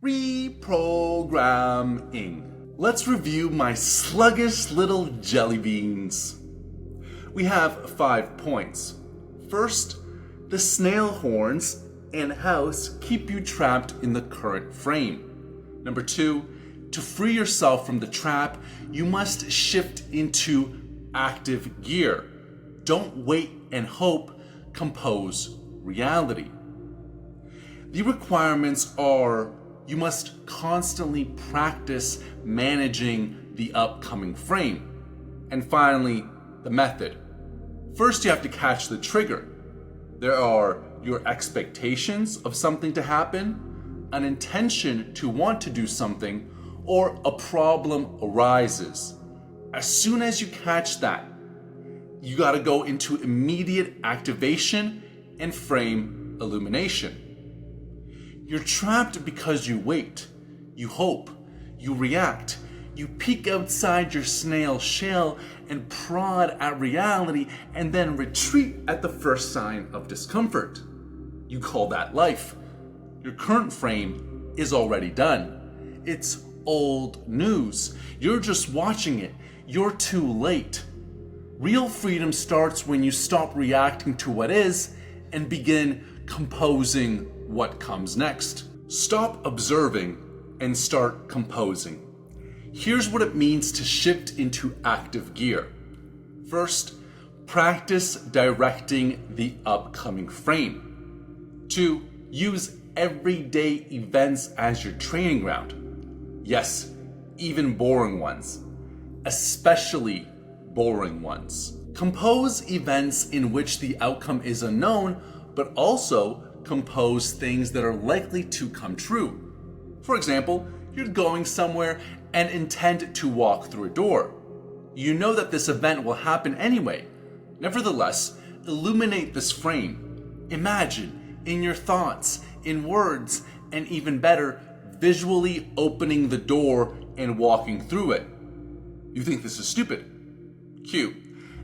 Reprogramming. Let's review my sluggish little jelly beans. We have 5 points. First, the snail horns and house keep you trapped in the current frame. Number 2, to free yourself from the trap, you must shift into active gear. Don't wait and hope, compose reality. The requirements are you must constantly practice managing the upcoming frame. And finally, the method. First, you have to catch the trigger. There are your expectations of something to happen, an intention to want to do something, or a problem arises. As soon as you catch that, you got to go into immediate activation and frame illumination. You're trapped because you wait, you hope, you react, you peek outside your snail shell and prod at reality and then retreat at the first sign of discomfort. You call that life. Your current frame is already done. It's old news. You're just watching it. You're too late. Real freedom starts when you stop reacting to what is and begin composing what comes next. Stop observing and start composing. Here's what it means to shift into active gear. First, practice directing the upcoming frame. 2, use everyday events as your training ground. Yes, even boring ones, especially boring ones. Compose events in which the outcome is unknown, but also compose things that are likely to come true. For example, you're going somewhere and intend to walk through a door. You know that this event will happen anyway. Nevertheless, illuminate this frame. Imagine, in your thoughts, in words, and even better, visually opening the door and walking through it. You think this is stupid? Cue.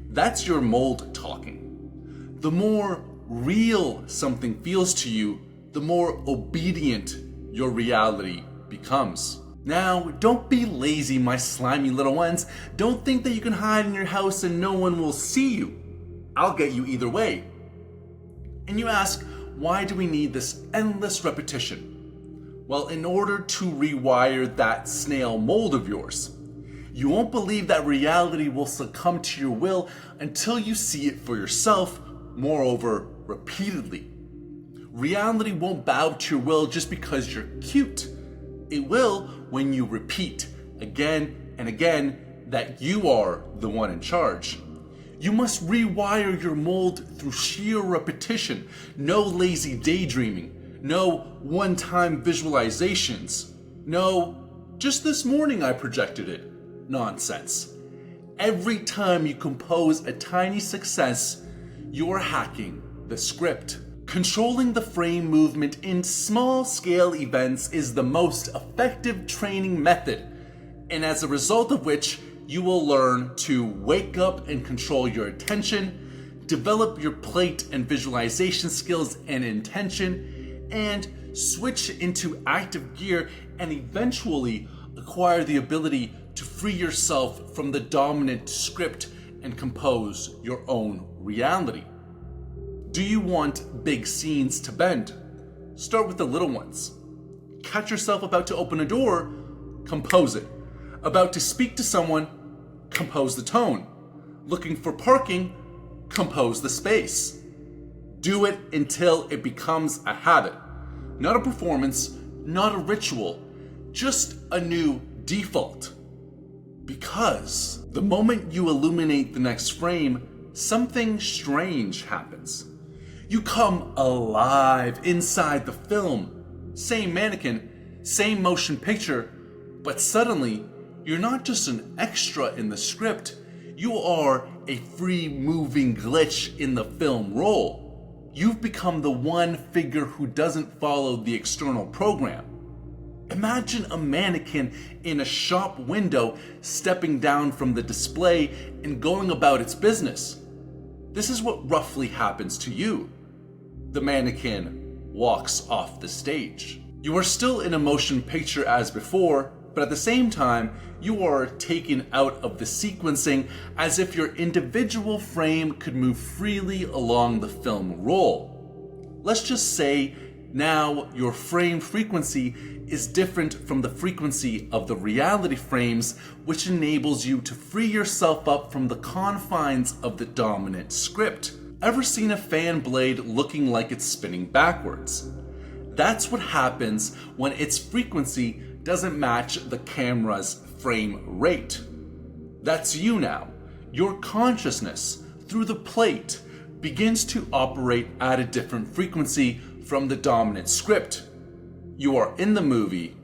That's your mold talking. The more real something feels to you, the more obedient your reality becomes. Now, don't be lazy, my slimy little ones. Don't think that you can hide in your house and no one will see you. I'll get you either way. And you ask, why do we need this endless repetition? Well, in order to rewire that snail mold of yours. You won't believe that reality will succumb to your will until you see it for yourself, moreover, repeatedly. Reality won't bow to your will just because you're cute. It will when you repeat again and again that you are the one in charge. You must rewire your mold through sheer repetition. No lazy daydreaming. No one-time visualizations. No, just this morning I projected it. Nonsense. Every time you compose a tiny success, you're hacking the script. Controlling the frame movement in small-scale events is the most effective training method, and as a result of which, you will learn to wake up and control your attention, develop your plate and visualization skills and intention, and switch into active gear and eventually acquire the ability to free yourself from the dominant script and compose your own reality. Do you want big scenes to bend? Start with the little ones. Catch yourself about to open a door? Compose it. About to speak to someone? Compose the tone. Looking for parking? Compose the space. Do it until it becomes a habit. Not a performance, not a ritual, just a new default. Because the moment you illuminate the next frame, something strange happens. You come alive inside the film. Same mannequin, same motion picture, but suddenly you're not just an extra in the script, you are a free moving glitch in the film role. You've become the one figure who doesn't follow the external program. Imagine a mannequin in a shop window stepping down from the display and going about its business. This is what roughly happens to you. The mannequin walks off the stage. You are still in a motion picture as before, but at the same time, you are taken out of the sequencing as if your individual frame could move freely along the film roll. Let's just say now your frame frequency is different from the frequency of the reality frames, which enables you to free yourself up from the confines of the dominant script. Ever seen a fan blade looking like it's spinning backwards? That's what happens when its frequency doesn't match the camera's frame rate. That's you now. Your consciousness, through the plate, begins to operate at a different frequency from the dominant script. You are in the movie,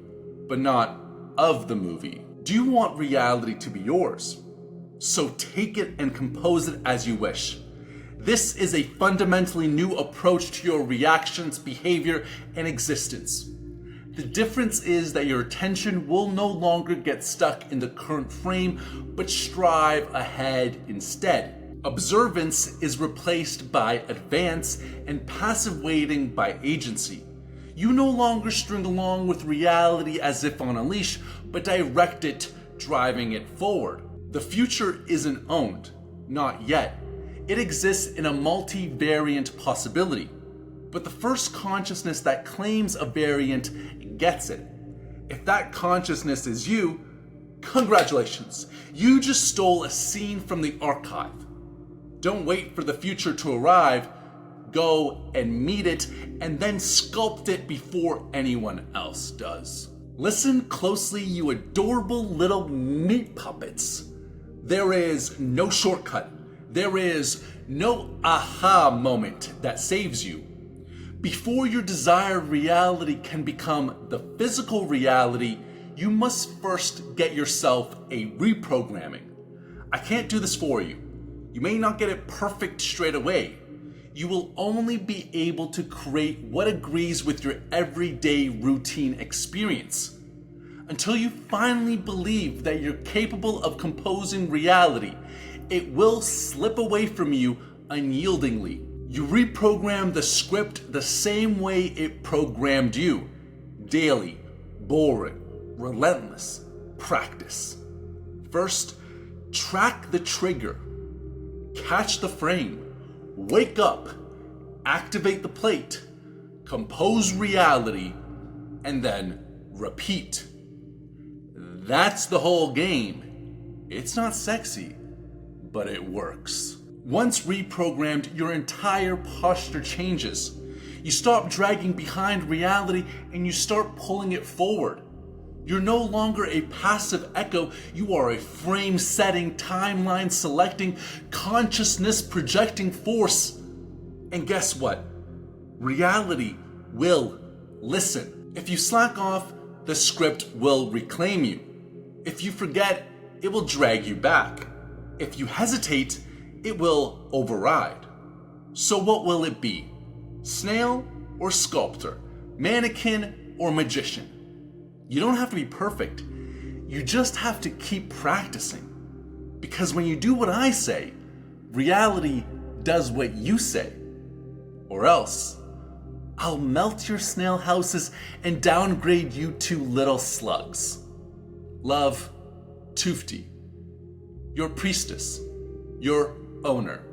but not of the movie. Do you want reality to be yours? So take it and compose it as you wish. This is a fundamentally new approach to your reactions, behavior, and existence. The difference is that your attention will no longer get stuck in the current frame, but strive ahead instead. Observance is replaced by advance and passive waiting by agency. You no longer string along with reality as if on a leash, but direct it, driving it forward. The future isn't owned, not yet. It exists in a multivariant possibility. But the first consciousness that claims a variant gets it. If that consciousness is you, congratulations. You just stole a scene from the archive. Don't wait for the future to arrive. Go and meet it, and then sculpt it before anyone else does. Listen closely, you adorable little meat puppets. There is no shortcut. There is no aha moment that saves you. Before your desired reality can become the physical reality, you must first get yourself a reprogramming. I can't do this for you. You may not get it perfect straight away. You will only be able to create what agrees with your everyday routine experience. Until you finally believe that you're capable of composing reality, it will slip away from you unyieldingly. You reprogram the script the same way it programmed you. Daily, boring, relentless practice. First, track the trigger. Catch the frame. Wake up. Activate the plate. Compose reality. And then repeat. That's the whole game. It's not sexy, but it works. Once reprogrammed, your entire posture changes. You stop dragging behind reality and you start pulling it forward. You're no longer a passive echo, you are a frame setting, timeline selecting, consciousness projecting force. And guess what? Reality will listen. If you slack off, the script will reclaim you. If you forget, it will drag you back. If you hesitate, it will override. So what will it be? Snail or sculptor? Mannequin or magician? You don't have to be perfect. You just have to keep practicing. Because when you do what I say, reality does what you say. Or else, I'll melt your snail houses and downgrade you to little slugs. Love, Tufti. Your priestess. Your owner.